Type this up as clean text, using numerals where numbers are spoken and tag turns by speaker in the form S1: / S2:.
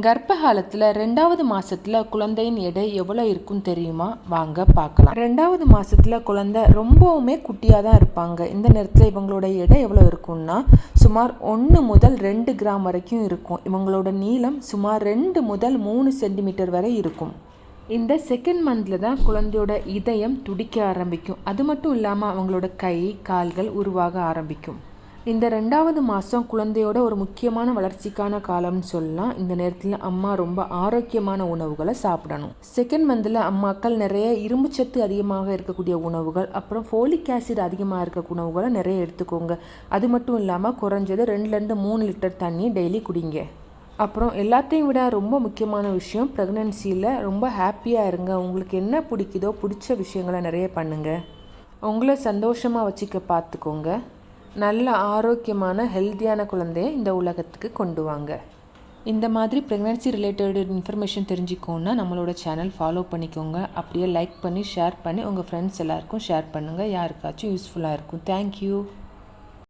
S1: கர்ப்ப காலத்தில் 2வது மாதத்தில் குழந்தையின் எடை எவ்வளோ இருக்குன்னு தெரியுமா? வாங்க பார்க்கலாம். 2வது மாதத்தில் குழந்தை ரொம்பவுமே குட்டியாக தான் இருப்பாங்க. இந்த நேரத்தில் இவங்களோட எடை எவ்வளோ இருக்குன்னா சுமார் 1 முதல் 2 கிராம் வரைக்கும் இருக்கும். இவங்களோட நீளம் சுமார் 2 முதல் 3 சென்டிமீட்டர் வரை இருக்கும். இந்த செகண்ட் மந்தில் தான் குழந்தையோட இதயம் துடிக்க ஆரம்பிக்கும். அது மட்டும் இல்லாமல் அவங்களோட கை கால்கள் உருவாக ஆரம்பிக்கும். இந்த 2வது மாதம் குழந்தையோட ஒரு முக்கியமான வளர்ச்சிக்கான காலம்னு சொல்லலாம். இந்த நேரத்தில் அம்மா ரொம்ப ஆரோக்கியமான உணவுகளை சாப்பிடணும். செகண்ட் மந்தில் அம்மாக்கள் நிறைய இரும்புச்சத்து அதிகமாக இருக்கக்கூடிய உணவுகள், அப்புறம் ஃபோலிக் ஆசிட் அதிகமாக இருக்க உணவுகளை நிறைய எடுத்துக்கோங்க. அது மட்டும் இல்லாமல் குறைஞ்சது 2லேருந்து 3 லிட்டர் தண்ணி டெய்லி குடிங்க. அப்புறம் எல்லாத்தையும் விட ரொம்ப முக்கியமான விஷயம், ப்ரெக்னன்சியில் ரொம்ப ஹாப்பியாக இருங்க. உங்களுக்கு என்ன பிடிக்குதோ பிடிச்ச விஷயங்களை நிறைய பண்ணுங்கள். உங்களை சந்தோஷமாக வச்சுக்க பார்த்துக்கோங்க. நல்ல ஆரோக்கியமான ஹெல்த்தியான குழந்தைய இந்த உலகத்துக்கு கொண்டு வாங்க. இந்த மாதிரி ப்ரெக்னன்சி ரிலேட்டட் இன்ஃபர்மேஷன் தெரிஞ்சுக்கோன்னா நம்மளோட சேனல் ஃபாலோ பண்ணிக்கோங்க. அப்படியே லைக் பண்ணி ஷேர் பண்ணி உங்கள் ஃப்ரெண்ட்ஸ் எல்லாருக்கும் ஷேர் பண்ணுங்கள். யாருக்காச்சும் யூஸ்ஃபுல்லாக இருக்கும். தேங்க்யூ.